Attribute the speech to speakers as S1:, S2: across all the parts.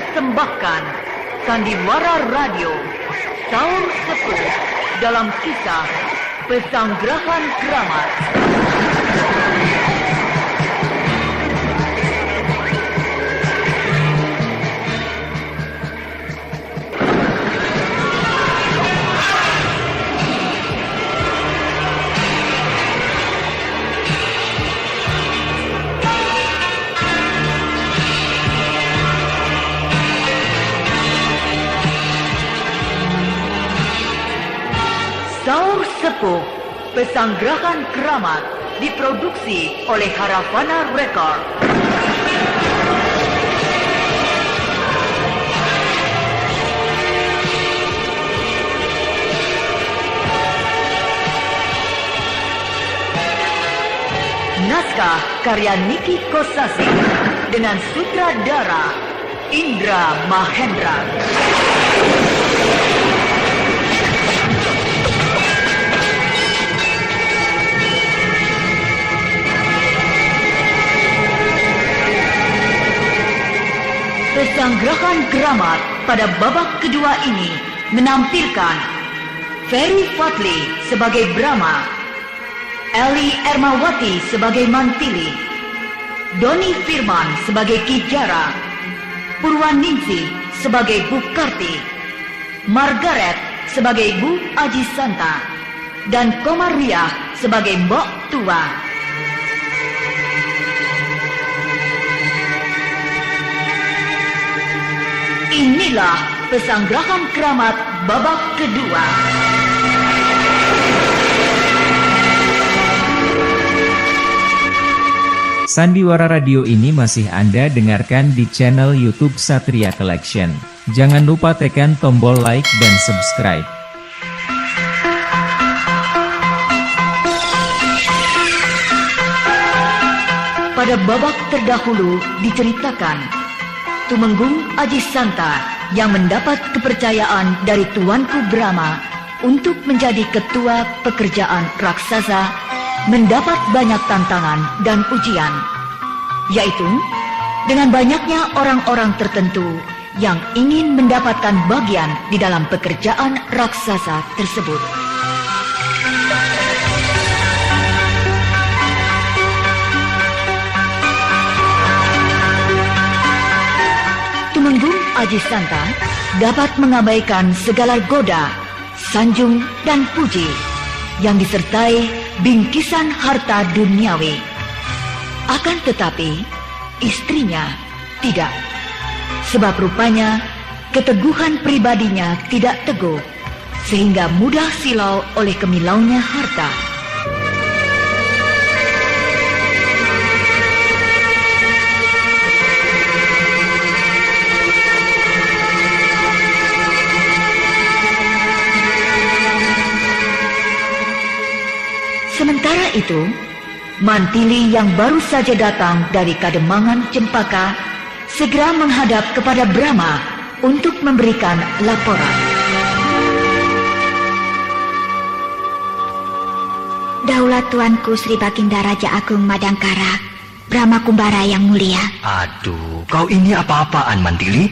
S1: mempersembahkan Sandiwara Radio Saur Sepuh dalam kisah Pesanggrahan Keramat. Saur Sepuh Pesanggrahan Keramat diproduksi oleh Haravana Record. Naskah karya Niki Kosasi dengan sutradara Indra Mahendra. Pesanggrahan Keramat pada babak kedua ini menampilkan Ferry Fadli sebagai Brahma, Eli Ermawati sebagai Mantili, Doni Firman sebagai Ki Jara, Purwaningsih sebagai Bu Karti, Margaret sebagai Bu Aji Santa, dan Komariah sebagai Mbok Tua. Inilah Pesanggrahan Keramat babak kedua.
S2: Sandiwara Radio ini masih Anda dengarkan di channel YouTube Satria Collection. Jangan lupa tekan tombol like dan subscribe.
S1: Pada babak terdahulu diceritakan Tumenggung Aji Santa yang mendapat kepercayaan dari Tuanku Brahma untuk menjadi ketua pekerjaan raksasa mendapat banyak tantangan dan ujian, yaitu dengan banyaknya orang-orang tertentu yang ingin mendapatkan bagian di dalam pekerjaan raksasa tersebut. Tumenggung Aji Santa dapat mengabaikan segala goda, sanjung, dan puji yang disertai bingkisan harta duniawi. Akan tetapi, istrinya tidak. Sebab rupanya keteguhan pribadinya tidak teguh, sehingga mudah silau oleh kemilaunya harta. Sementara itu, Mantili yang baru saja datang dari Kademangan Cempaka segera menghadap kepada Brahma untuk memberikan laporan.
S3: Daulat Tuanku Sri Baginda Raja Agung Madangkara, Brahma Kumbara yang mulia.
S4: Aduh, kau ini apa-apaan, Mantili?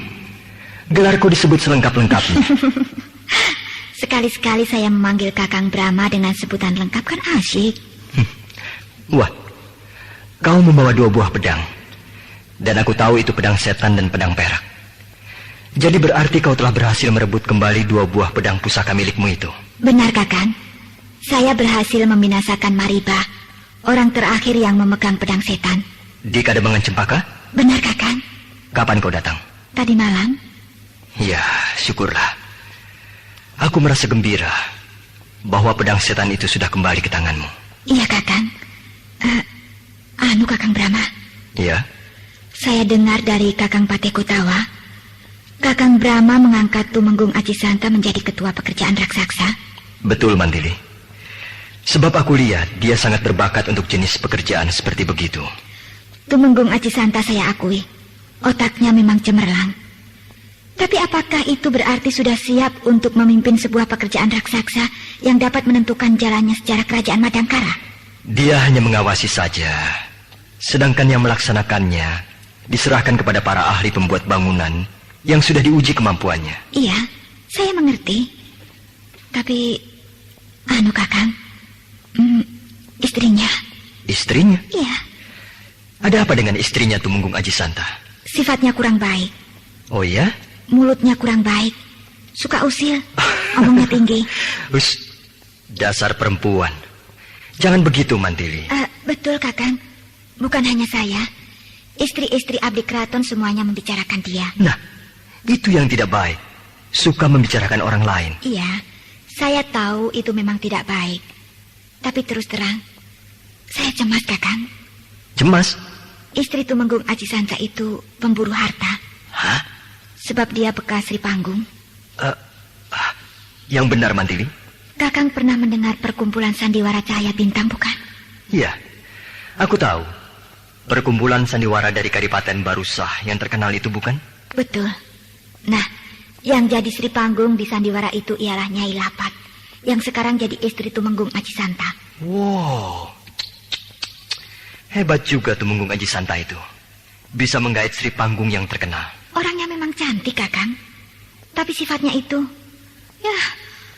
S4: Gelarku disebut selengkap-lengkapnya.
S3: Sekali-sekali saya memanggil Kakang Brahma dengan sebutan lengkap kan asyik.
S4: Wah, kau membawa 2 buah pedang. Dan aku tahu itu pedang setan dan pedang perak. Jadi berarti kau telah berhasil merebut kembali 2 buah pedang pusaka milikmu itu.
S3: Benar, Kakang. Saya berhasil membinasakan Mariba, orang terakhir yang memegang pedang setan.
S4: Di Kademangan Cempaka?
S3: Benar, Kakang.
S4: Kapan kau datang?
S3: Tadi malam.
S4: Ya, syukurlah. Aku merasa gembira bahwa pedang setan itu sudah kembali ke tanganmu.
S3: Iya, Kakang. Kakang Brahma.
S4: Iya?
S3: Saya dengar dari Kakang Patekutawa, Kakang Brahma mengangkat Tumenggung Aji Santa menjadi ketua pekerjaan raksasa.
S4: Betul, Mantili. Sebab aku lihat dia sangat berbakat untuk jenis pekerjaan seperti begitu.
S3: Tumenggung Aji Santa saya akui, otaknya memang cemerlang. Tapi apakah itu berarti sudah siap untuk memimpin sebuah pekerjaan raksasa yang dapat menentukan jalannya sejarah kerajaan Madangkara?
S4: Dia hanya mengawasi saja. Sedangkan yang melaksanakannya diserahkan kepada para ahli pembuat bangunan yang sudah diuji kemampuannya.
S3: Iya, saya mengerti. Tapi, Kakang, istrinya.
S4: Istrinya?
S3: Iya,
S4: Ada apa dengan istrinya Tumenggung Aji Santa?
S3: sifatnya kurang baik.
S4: Oh ya?
S3: Mulutnya kurang baik. Suka usil, omongnya tinggi.
S4: Dasar perempuan. Jangan begitu, Mantili.
S3: Betul, Kakang. Bukan hanya saya. Istri-istri abdi keraton semuanya membicarakan dia.
S4: Nah, itu yang tidak baik. Suka membicarakan orang lain.
S3: Iya, saya tahu itu memang tidak baik. Tapi terus terang, saya cemas, Kakang.
S4: Cemas?
S3: Istri Tumenggung Aji Santa itu pemburu harta.
S4: Hah?
S3: Sebab dia bekas Sri Panggung.
S4: Yang benar, Mantili?
S3: Kakang pernah mendengar perkumpulan Sandiwara Cahaya Bintang, bukan?
S4: Iya, aku tahu. Perkumpulan sandiwara dari Kadipaten Barusah yang terkenal itu, bukan?
S3: Betul. Nah, yang jadi Sri Panggung di Sandiwara itu ialah Nyai Lapat, yang sekarang jadi istri Tumenggung Aji Santa.
S4: Wow, hebat juga Tumenggung Aji Santa itu. Bisa menggait Sri Panggung yang terkenal.
S3: Orangnya memang cantik, Kakang. Tapi sifatnya itu, ya,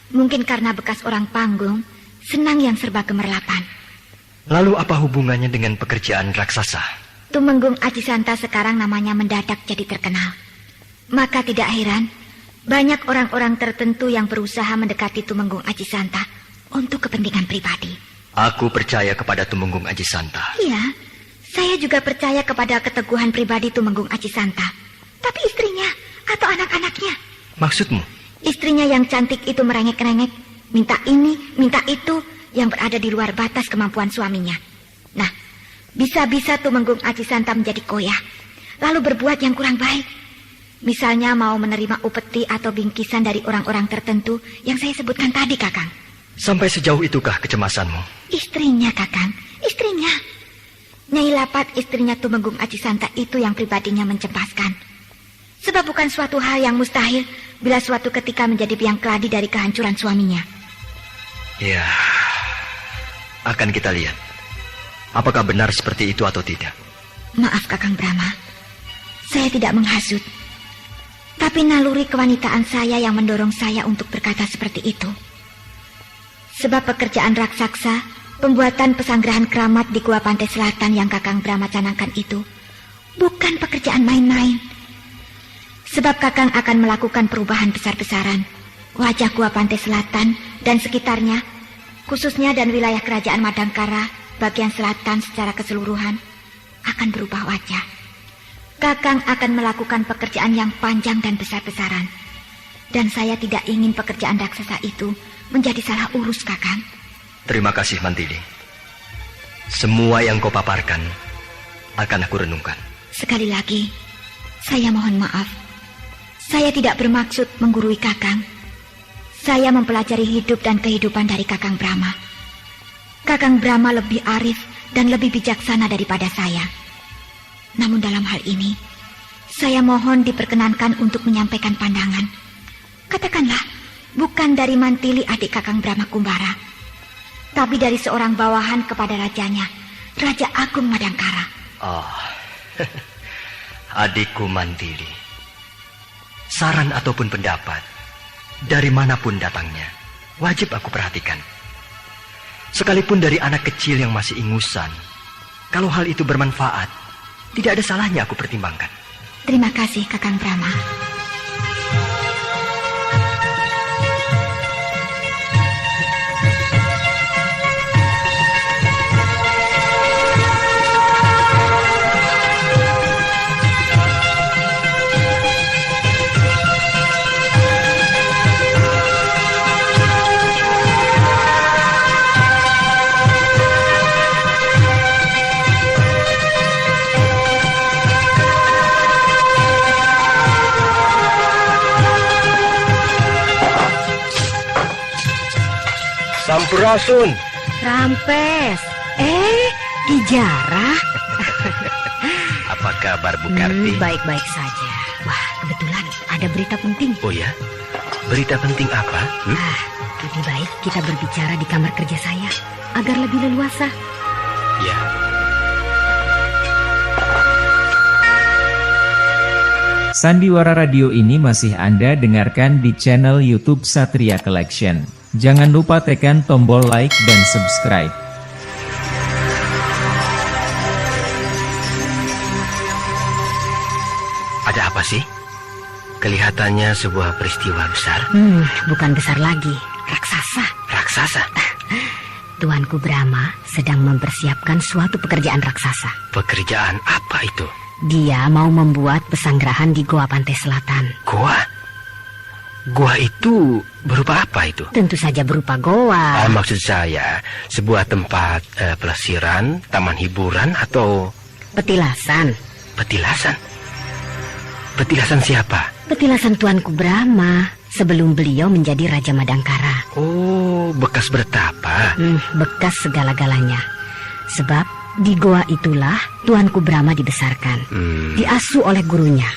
S3: mungkin karena bekas orang panggung, senang yang serba gemerlapan.
S4: Lalu apa hubungannya dengan pekerjaan raksasa?
S3: Tumenggung Aji Santa sekarang namanya mendadak jadi terkenal. Maka tidak heran, banyak orang-orang tertentu yang berusaha mendekati Tumenggung Aji Santa untuk kepentingan pribadi.
S4: Aku percaya kepada Tumenggung Aji Santa.
S3: Iya, saya juga percaya kepada keteguhan pribadi Tumenggung Aji Santa. Tapi istrinya atau anak-anaknya?
S4: Maksudmu?
S3: Istrinya yang cantik itu merengek-rengek, minta ini, minta itu, yang berada di luar batas kemampuan suaminya. Nah, bisa-bisa Tumenggung Aji Santa menjadi koyah, lalu berbuat yang kurang baik. Misalnya mau menerima upeti atau bingkisan dari orang-orang tertentu yang saya sebutkan tadi, Kakang.
S4: Sampai sejauh itukah kecemasanmu?
S3: Istrinya, Kakang, istrinya. Nyai Lapat, istrinya Tumenggung Aji Santa itu yang pribadinya mencemaskan. Sebab bukan suatu hal yang mustahil bila suatu ketika menjadi biang keladi dari kehancuran suaminya.
S4: Ya, akan kita lihat. Apakah benar seperti itu atau tidak?
S3: Maaf, Kakang Brahma. Saya tidak menghasut. Tapi naluri kewanitaan saya yang mendorong saya untuk berkata seperti itu. Sebab pekerjaan raksasa, pembuatan pesanggrahan keramat di Gua Pantai Selatan yang Kakang Brahma canangkan itu, bukan pekerjaan main-main. Sebab Kakang akan melakukan perubahan besar-besaran. Wajah Gua Pantai Selatan dan sekitarnya, khususnya dan wilayah kerajaan Madangkara, bagian selatan secara keseluruhan, akan berubah wajah. Kakang akan melakukan pekerjaan yang panjang dan besar-besaran. Dan saya tidak ingin pekerjaan raksasa itu menjadi salah urus, Kakang.
S4: Terima kasih, Mantili. Semua yang kau paparkan akan aku renungkan.
S3: Sekali lagi, saya mohon maaf. Saya tidak bermaksud menggurui Kakang. Saya mempelajari hidup dan kehidupan dari Kakang Brahma. Kakang Brahma lebih arif dan lebih bijaksana daripada saya. Namun dalam hal ini, saya mohon diperkenankan untuk menyampaikan pandangan. Katakanlah, bukan dari Mantili adik Kakang Brahma Kumbara, tapi dari seorang bawahan kepada rajanya, Raja Agung Madangkara.
S4: Oh, adikku Mantili. Saran ataupun pendapat, dari manapun datangnya, wajib aku perhatikan. Sekalipun dari anak kecil yang masih ingusan, kalau hal itu bermanfaat, tidak ada salahnya aku pertimbangkan.
S3: Terima kasih, Kakang Brahma.
S4: Sampurasun.
S3: Rampes. Dijarah.
S4: Apa kabar, Bu Karti?
S3: Baik-baik saja. Wah, kebetulan ada berita penting.
S4: Oh ya? Berita penting apa?
S3: Lebih baik kita berbicara di kamar kerja saya agar lebih leluasa.
S4: Ya.
S2: Sandiwara Radio ini masih Anda dengarkan di channel YouTube Satria Collection. Jangan lupa tekan tombol like dan subscribe.
S4: Ada apa sih? Kelihatannya sebuah peristiwa besar.
S5: Bukan besar lagi, raksasa.
S4: Raksasa?
S5: Tuanku Brahma sedang mempersiapkan suatu pekerjaan raksasa.
S4: Pekerjaan apa itu?
S5: Dia mau membuat pesanggerahan di Goa Pantai Selatan.
S4: Goa? Goa itu berupa apa itu?
S5: Tentu saja berupa goa.
S4: Maksud saya, sebuah tempat pelesiran, taman hiburan, atau
S5: Petilasan.
S4: petilasan? Petilasan siapa?
S5: Petilasan Tuanku Brahma sebelum beliau menjadi Raja Madangkara.
S4: Oh, bekas bertapa.
S5: Bekas segala-galanya. Sebab di goa itulah Tuanku Brahma dibesarkan. Diasuh oleh gurunya.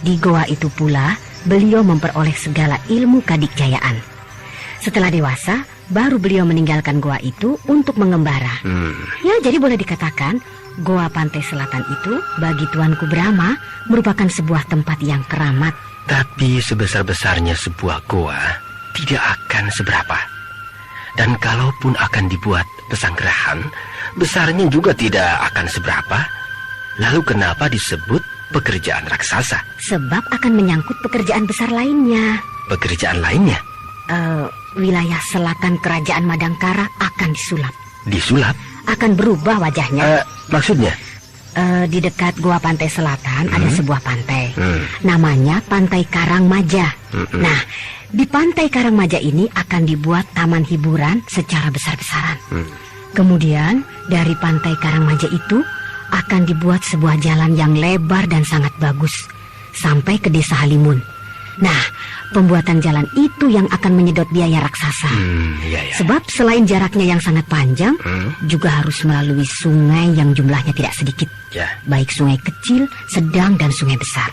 S5: Di goa itu pula beliau memperoleh segala ilmu kadikjayaan. Setelah dewasa, baru beliau meninggalkan goa itu untuk mengembara. Ya, jadi boleh dikatakan Goa Pantai Selatan itu bagi Tuanku Brahma merupakan sebuah tempat yang keramat.
S4: Tapi sebesar-besarnya sebuah goa tidak akan seberapa. Dan kalaupun akan dibuat pesanggerahan, besarnya juga tidak akan seberapa. Lalu kenapa disebut pekerjaan raksasa?
S5: Sebab akan menyangkut pekerjaan besar lainnya.
S4: Pekerjaan lainnya?
S5: Wilayah selatan kerajaan Madangkara akan disulap.
S4: Disulap?
S5: Akan berubah wajahnya.
S4: Maksudnya?
S5: Di dekat Goa Pantai Selatan ada sebuah pantai. Namanya Pantai Karangmaja. Nah, di Pantai Karangmaja ini akan dibuat taman hiburan secara besar-besaran. Kemudian dari Pantai Karangmaja itu akan dibuat sebuah jalan yang lebar dan sangat bagus sampai ke Desa Halimun. Nah, pembuatan jalan itu yang akan menyedot biaya raksasa.
S4: Iya.
S5: Sebab selain jaraknya yang sangat panjang, juga harus melalui sungai yang jumlahnya tidak sedikit.
S4: Ya.
S5: Baik sungai kecil, sedang, dan sungai besar.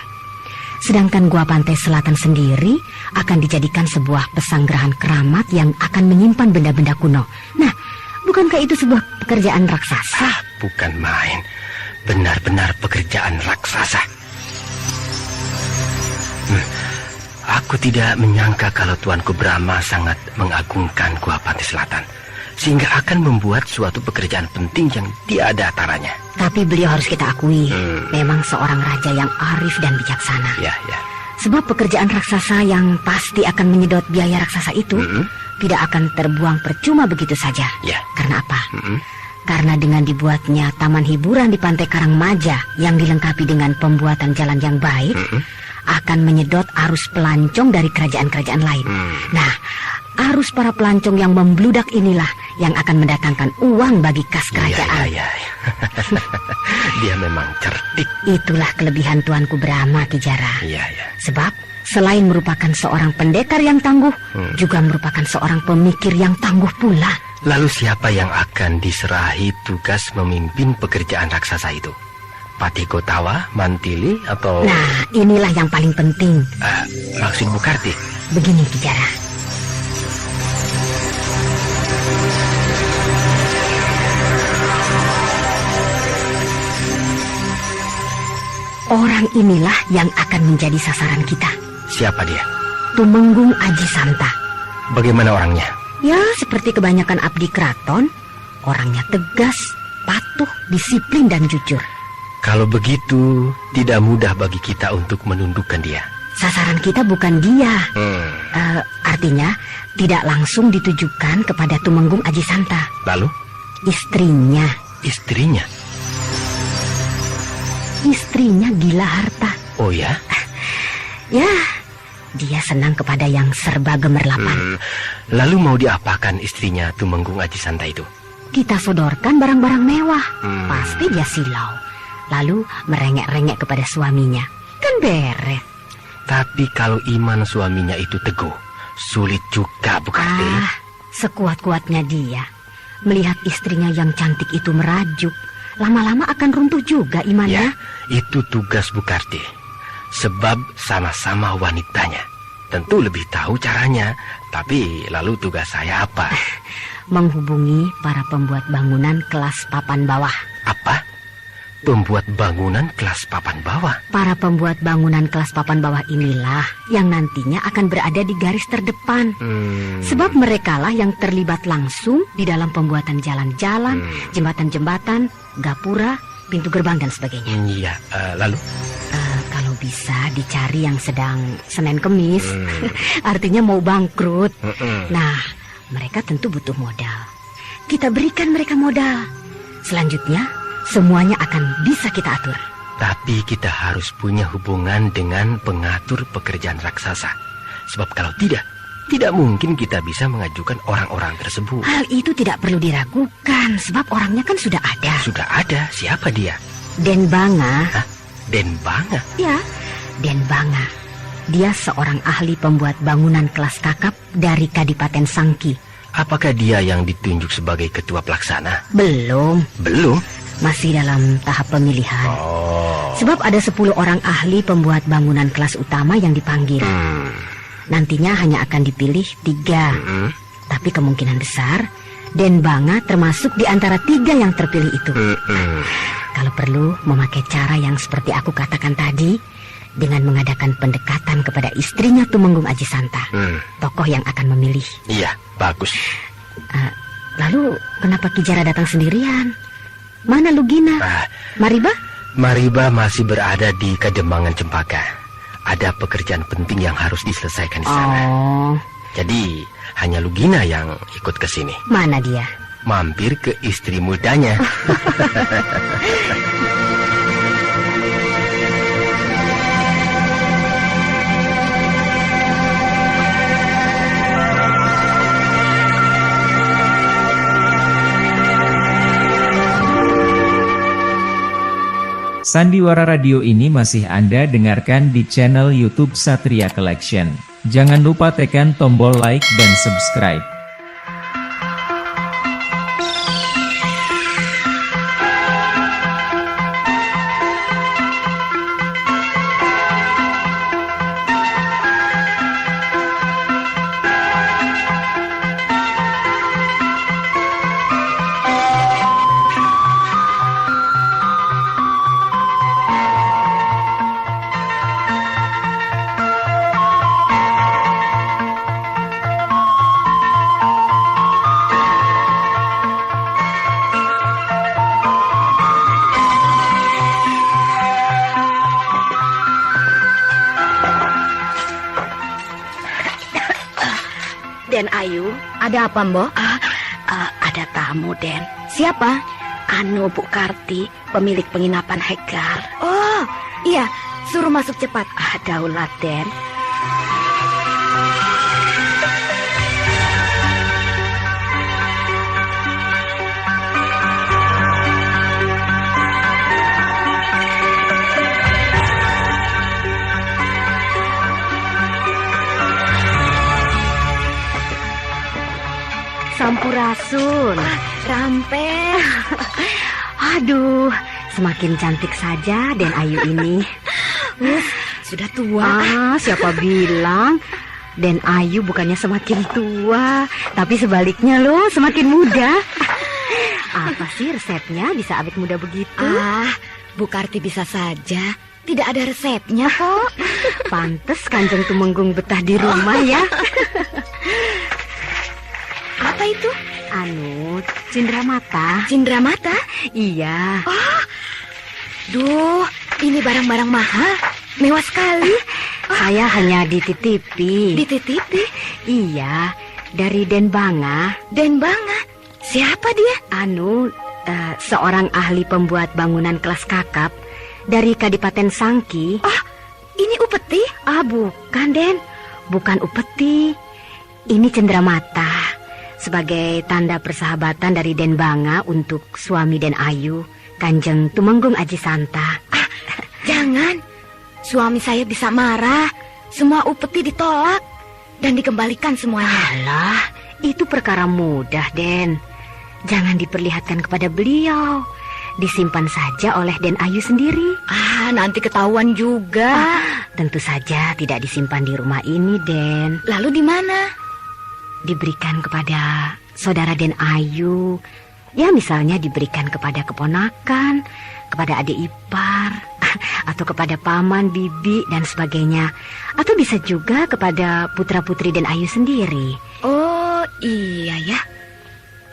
S5: Sedangkan Goa Pantai Selatan sendiri akan dijadikan sebuah pesanggerahan keramat yang akan menyimpan benda-benda kuno. Nah, bukankah itu sebuah pekerjaan raksasa?
S4: Bukan main. Benar-benar pekerjaan raksasa. Aku tidak menyangka kalau Tuanku Brahma sangat mengagungkan Goa Pantai Selatan, sehingga akan membuat suatu pekerjaan penting yang tiada taranya.
S5: Tapi beliau harus kita akui, memang seorang raja yang arif dan bijaksana.
S4: Ya.
S5: Sebab pekerjaan raksasa yang pasti akan menyedot biaya raksasa itu tidak akan terbuang percuma begitu saja.
S4: Ya.
S5: Karena apa? Karena dengan dibuatnya taman hiburan di Pantai Karangmaja yang dilengkapi dengan pembuatan jalan yang baik, akan menyedot arus pelancong dari kerajaan-kerajaan lain. Nah, arus para pelancong yang membludak inilah yang akan mendatangkan uang bagi kas kerajaan.
S4: Iya. Dia memang cerdik.
S5: Itulah kelebihan Tuanku Brahma, Ki Jara.
S4: Iya.
S5: Sebab selain merupakan seorang pendekar yang tangguh, juga merupakan seorang pemikir yang tangguh pula.
S4: Lalu siapa yang akan diserahi tugas memimpin pekerjaan raksasa itu? Patih Gotawa, Mantili, atau...
S5: Nah, inilah yang paling penting.
S4: Maksud Bukarti?
S5: Begini, Ki Jara. Orang inilah yang akan menjadi sasaran kita.
S4: Siapa dia?
S5: Tumenggung Aji Santa.
S4: Bagaimana orangnya?
S5: Ya, seperti kebanyakan abdi keraton, orangnya tegas, patuh, disiplin, dan jujur.
S4: Kalau begitu, tidak mudah bagi kita untuk menundukkan dia.
S5: Sasaran kita bukan dia. Artinya, tidak langsung ditujukan kepada Tumenggung Aji Santa.
S4: Lalu?
S5: Istrinya.
S4: Istrinya?
S5: Istrinya gila harta.
S4: Oh ya?
S5: Ya, dia senang kepada yang serba gemerlapan.
S4: Lalu mau diapakan istrinya Tumenggung Aji Santa itu?
S5: Kita sodorkan barang-barang mewah. Pasti dia silau. Lalu merengek-rengek kepada suaminya. Kan beres.
S4: Tapi kalau iman suaminya itu teguh, sulit juga, Bukarti.
S5: Sekuat-kuatnya dia melihat istrinya yang cantik itu merajuk, lama-lama akan runtuh juga imannya.
S4: Ya, itu tugas Bukarti. Sebab sama-sama wanitanya. Tentu lebih tahu caranya. Tapi lalu tugas saya apa?
S5: Menghubungi para pembuat bangunan kelas papan bawah.
S4: Apa?
S6: pembuat bangunan kelas papan bawah.
S5: Para pembuat bangunan kelas papan bawah inilah yang nantinya akan berada di garis terdepan. Sebab merekalah yang terlibat langsung di dalam pembuatan jalan-jalan, jembatan-jembatan, gapura, pintu gerbang dan sebagainya.
S6: Iya, lalu?
S5: Kalau bisa dicari yang sedang Senin Kemis, artinya mau bangkrut. Nah, mereka tentu butuh modal. Kita berikan mereka modal. Selanjutnya, semuanya akan bisa kita atur.
S6: Tapi kita harus punya hubungan dengan pengatur pekerjaan raksasa. Sebab kalau tidak mungkin kita bisa mengajukan orang-orang tersebut.
S5: Hal itu tidak perlu diragukan, sebab orangnya kan sudah ada.
S6: Sudah ada, siapa dia?
S5: Denbanga.
S6: Hah? Denbanga?
S5: Ya, Denbanga. Dia seorang ahli pembuat bangunan kelas kakap dari Kadipaten Sangki.
S6: Apakah dia yang ditunjuk sebagai ketua pelaksana?
S5: Belum.
S6: Belum?
S5: Masih dalam tahap pemilihan. Sebab ada 10 orang ahli pembuat bangunan kelas utama yang dipanggil. Nantinya hanya akan dipilih 3. Tapi kemungkinan besar Denbanga termasuk di antara 3 yang terpilih itu. Kalau perlu memakai cara yang seperti aku katakan tadi, dengan mengadakan pendekatan kepada istrinya Tumenggung Aji Santa, tokoh yang akan memilih.
S6: Iya, bagus.
S5: Lalu kenapa Kijara datang sendirian? Mana Lugina? Mariba?
S6: Mariba masih berada di Kademangan Cempaka. Ada pekerjaan penting yang harus diselesaikan di sana. Jadi hanya Lugina yang ikut ke sini.
S5: Mana dia?
S6: Mampir ke istri mudanya.
S2: Sandiwara Radio ini masih Anda dengarkan di channel YouTube Satria Collection. Jangan lupa tekan tombol like dan subscribe.
S7: Den Ayu,
S3: Ada apa, Mbok?
S7: ada tamu, Den.
S3: Siapa?
S7: Anu Bu Karti, pemilik penginapan Hegar.
S3: Oh, iya. Suruh masuk cepat.
S7: Daulat, Den.
S5: Sampurasun.
S3: Rampes.
S5: Aduh, semakin cantik saja Den Ayu ini.
S3: Sudah tua.
S5: Siapa bilang? Den Ayu bukannya semakin tua, tapi sebaliknya loh, semakin muda. Apa sih resepnya bisa awet muda begitu?
S3: Bu Karti bisa saja. Tidak ada resepnya kok.
S5: Pantes Kanjeng Tumenggung betah di rumah ya.
S3: Apa itu?
S5: Anu, cindramata.
S3: Cindramata?
S5: Iya.
S3: Duh, ini barang-barang mahal. Mewah sekali.
S5: Saya hanya dititipi.
S3: Dititipi?
S5: Iya, dari Denbanga.
S3: Denbanga? Siapa dia?
S5: Anu, seorang ahli pembuat bangunan kelas kakap dari Kadipaten Sangki.
S3: Ini upeti?
S5: Bukan, Den. Bukan upeti. Ini cendramata. Sebagai tanda persahabatan dari Denbanga untuk suami Den Ayu, Kanjeng Tumenggung Aji Santa.
S3: Jangan. Suami saya bisa marah. Semua upeti ditolak dan dikembalikan semuanya.
S5: Alah, itu perkara mudah, Den. Jangan diperlihatkan kepada beliau. Disimpan saja oleh Den Ayu sendiri.
S3: Nanti ketahuan juga.
S5: Tentu saja tidak disimpan di rumah ini, Den.
S3: Lalu di mana?
S5: Diberikan kepada saudara Den Ayu Ya misalnya diberikan kepada keponakan, kepada adik ipar, atau kepada paman, bibi, dan sebagainya. Atau bisa juga kepada putra-putri dan Ayu sendiri.
S7: Oh iya ya.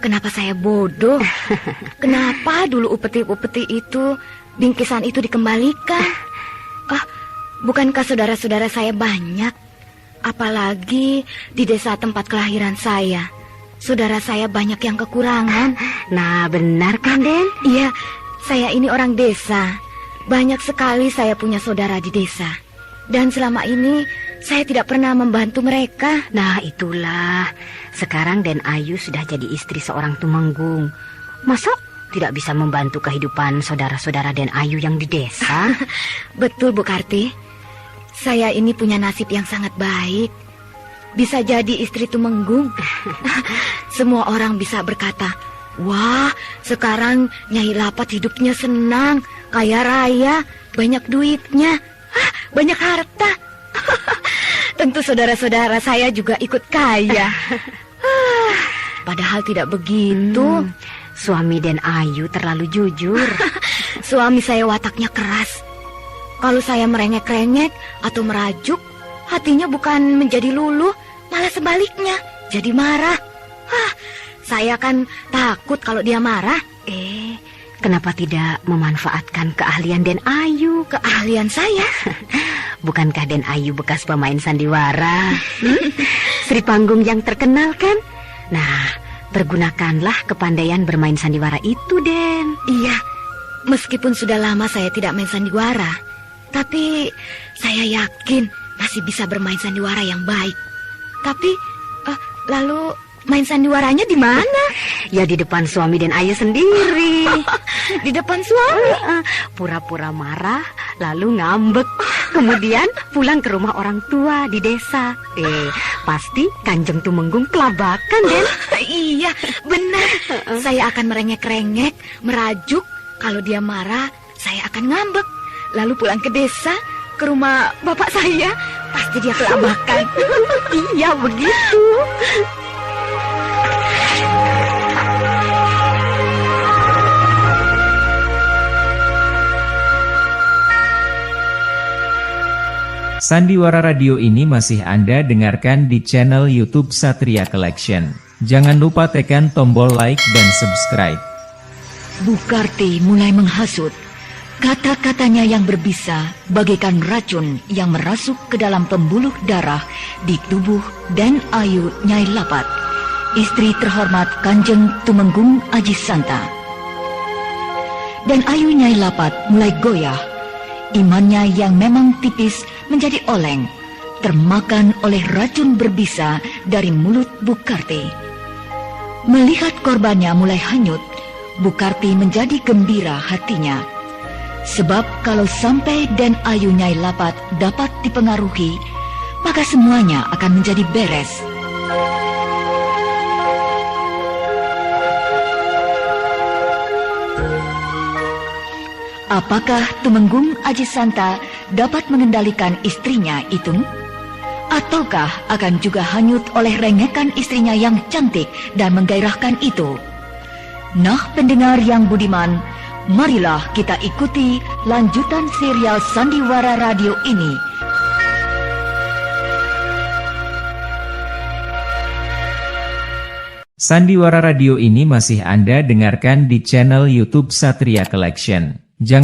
S7: Kenapa saya bodoh? Kenapa dulu upeti-upeti itu, bingkisan itu dikembalikan? Bukankah saudara-saudara saya banyak? Apalagi di desa tempat kelahiran saya. Saudara saya banyak yang kekurangan.
S5: Nah, benar kan, Den?
S7: Iya, saya ini orang desa. Banyak sekali saya punya saudara di desa. Dan selama ini saya tidak pernah membantu mereka.
S5: Nah, itulah. Sekarang Den Ayu sudah jadi istri seorang tumenggung. Masa tidak bisa membantu kehidupan saudara-saudara Den Ayu yang di desa?
S7: Betul, Bu Karti. Saya ini punya nasib yang sangat baik. Bisa jadi istri tumenggung. Semua orang bisa berkata, wah, sekarang Nyai Lapat hidupnya senang, kaya raya, banyak duitnya, banyak harta. Tentu saudara-saudara saya juga ikut kaya. Padahal tidak begitu.
S5: Suami Den Ayu terlalu jujur.
S7: Suami saya wataknya keras. Kalau saya merengek-rengek atau merajuk, hatinya bukan menjadi luluh, malah sebaliknya, jadi marah. Saya kan takut kalau dia marah.
S5: Kenapa tidak memanfaatkan keahlian Den Ayu?
S7: Keahlian saya?
S5: Bukankah Den Ayu bekas pemain sandiwara? Sri panggung yang terkenal kan? Nah, pergunakanlah kepandaian bermain sandiwara itu, Den.
S7: Iya, meskipun sudah lama saya tidak main sandiwara, tapi saya yakin masih bisa bermain sandiwara yang baik. Tapi, lalu main sandiwaranya di mana?
S5: Ya di depan suami Den Ayu sendiri.
S7: Di depan suami?
S5: Pura-pura marah, lalu ngambek. Kemudian pulang ke rumah orang tua di desa. Pasti Kanjeng Tumenggung kelabakan, Den.
S7: Iya, benar. Saya akan merengek-rengek, merajuk. Kalau dia marah, saya akan ngambek. Lalu pulang ke desa, ke rumah bapak saya. Pasti dia kelabakan.
S5: Iya, begitu.
S2: Sandiwara radio ini masih Anda dengarkan di channel YouTube Satria Collection. Jangan lupa tekan tombol like dan subscribe.
S1: Bu Karti mulai menghasut. Kata-katanya yang berbisa bagaikan racun yang merasuk ke dalam pembuluh darah di tubuh Dan Ayu Nyai Lapat, istri terhormat Kanjeng Tumenggung Aji Santa. Dan Ayu Nyai Lapat mulai goyah. Imannya yang memang tipis menjadi oleng, termakan oleh racun berbisa dari mulut Bu Karti. Melihat korbannya mulai hanyut, Bu Karti menjadi gembira hatinya. Sebab kalau sampai Dan Ayu Nyai Lapat dapat dipengaruhi, maka semuanya akan menjadi beres. Apakah Tumenggung Aji Santa dapat mengendalikan istrinya itu? Ataukah akan juga hanyut oleh rengekan istrinya yang cantik dan menggairahkan itu? Nah, pendengar yang budiman, marilah kita ikuti lanjutan serial Sandiwara Radio ini.
S2: Sandiwara radio ini masih Anda dengarkan di channel YouTube Satria Collection. Jangan